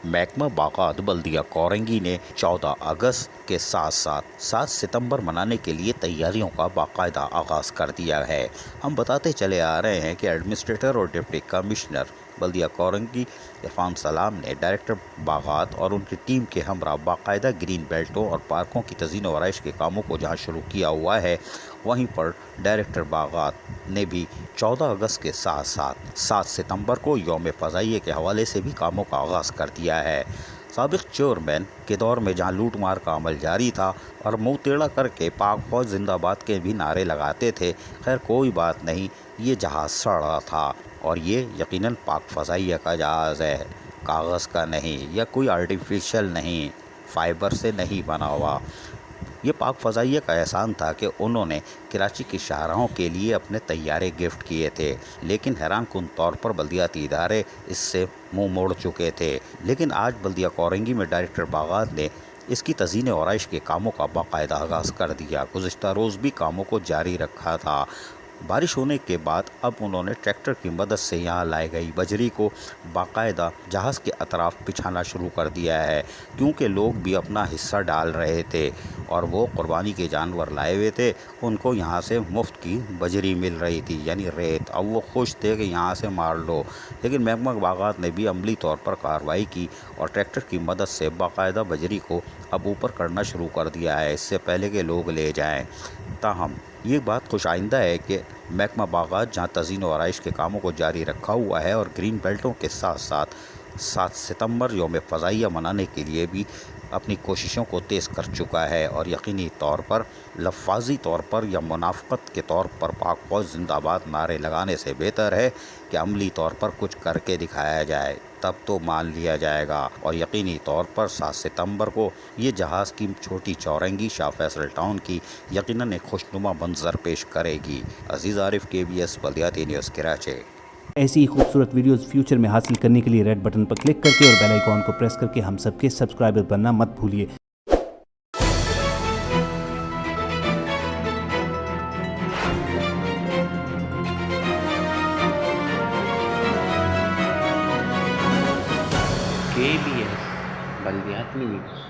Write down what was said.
محکمہ باغات بلدیہ کورنگی نے 14 اگست کے ساتھ ساتھ 7 ستمبر منانے کے لیے تیاریوں کا باقاعدہ آغاز کر دیا ہے۔ ہم بتاتے چلے آ رہے ہیں کہ ایڈمنسٹریٹر اور ڈپٹی کمشنر بلدیہ کورنگی عرفان سلام نے ڈائریکٹر باغات اور ان کی ٹیم کے ہمراہ باقاعدہ گرین بیلٹوں اور پارکوں کی تزئین و آرائش کے کاموں کو جہاں شروع کیا ہوا ہے، وہیں پر ڈائریکٹر باغات نے بھی 14 اگست کے ساتھ ساتھ 7 ستمبر کو یوم فضائیہ کے حوالے سے بھی کاموں کا آغاز کر دیا ہے۔ سابق چیئرمین کے دور میں جہاں لوٹ مار کا عمل جاری تھا اور منہ ٹیڑھا کر کے پاک فوج زندہ باد کے بھی نعرے لگاتے تھے، خیر کوئی بات نہیں، یہ جہاز سڑ رہا تھا اور یہ یقیناً پاک فضائیہ کا جہاز ہے، کاغذ کا نہیں یا کوئی آرٹیفیشل نہیں، فائبر سے نہیں بنا ہوا۔ یہ پاک فضائیہ کا احسان تھا کہ انہوں نے کراچی کی شاہراہوں کے لیے اپنے طیارے گفٹ کیے تھے، لیکن حیران کن طور پر بلدیاتی ادارے اس سے منہ موڑ چکے تھے۔ لیکن آج بلدیہ کورنگی میں ڈائریکٹر باغات نے اس کی تزئین و آرائش کے کاموں کا باقاعدہ آغاز کر دیا۔ گزشتہ روز بھی کاموں کو جاری رکھا تھا۔ بارش ہونے کے بعد اب انہوں نے ٹریکٹر کی مدد سے یہاں لائی گئی بجری کو باقاعدہ جہاز کے اطراف بچھانا شروع کر دیا ہے، کیونکہ لوگ بھی اپنا حصہ ڈال رہے تھے اور وہ قربانی کے جانور لائے ہوئے تھے، ان کو یہاں سے مفت کی بجری مل رہی تھی، یعنی ریت۔ اب وہ خوش تھے کہ یہاں سے مار لو، لیکن محکمہ باغات نے بھی عملی طور پر کارروائی کی اور ٹریکٹر کی مدد سے باقاعدہ بجری کو اب اوپر کرنا شروع کر دیا ہے، اس سے پہلے کہ لوگ لے جائیں۔ تاہم یہ بات خوش آئندہ ہے کہ محکمہ باغات جہاں تزئین و آرائش کے کاموں کو جاری رکھا ہوا ہے اور گرین بیلٹوں کے ساتھ ساتھ 7 ستمبر یوم فضائیہ منانے کے لیے بھی اپنی کوششوں کو تیز کر چکا ہے، اور یقینی طور پر لفاظی طور پر یا منافقت کے طور پر پاک فوج زندہ باد نعرے لگانے سے بہتر ہے کہ عملی طور پر کچھ کر کے دکھایا جائے، تب تو مان لیا جائے گا۔ اور یقینی طور پر 7 ستمبر کو یہ جہاز کی چھوٹی چورنگی شاہ فیصل ٹاؤن کی یقیناً ایک خوشنما منظر پیش کرے گی۔ عزیز عارف، KBS بلدیاتی نیوز، کراچی۔ ایسی ہی خوبصورت ویڈیوز فیوچر میں حاصل کرنے کے لیے ریڈ بٹن پر کلک کر کے اور بیل آئیکن کو پریس کر کے ہم سب کے سبسکرائبر بننا مت بھولیے۔ KBS بلدیاتی نیوز۔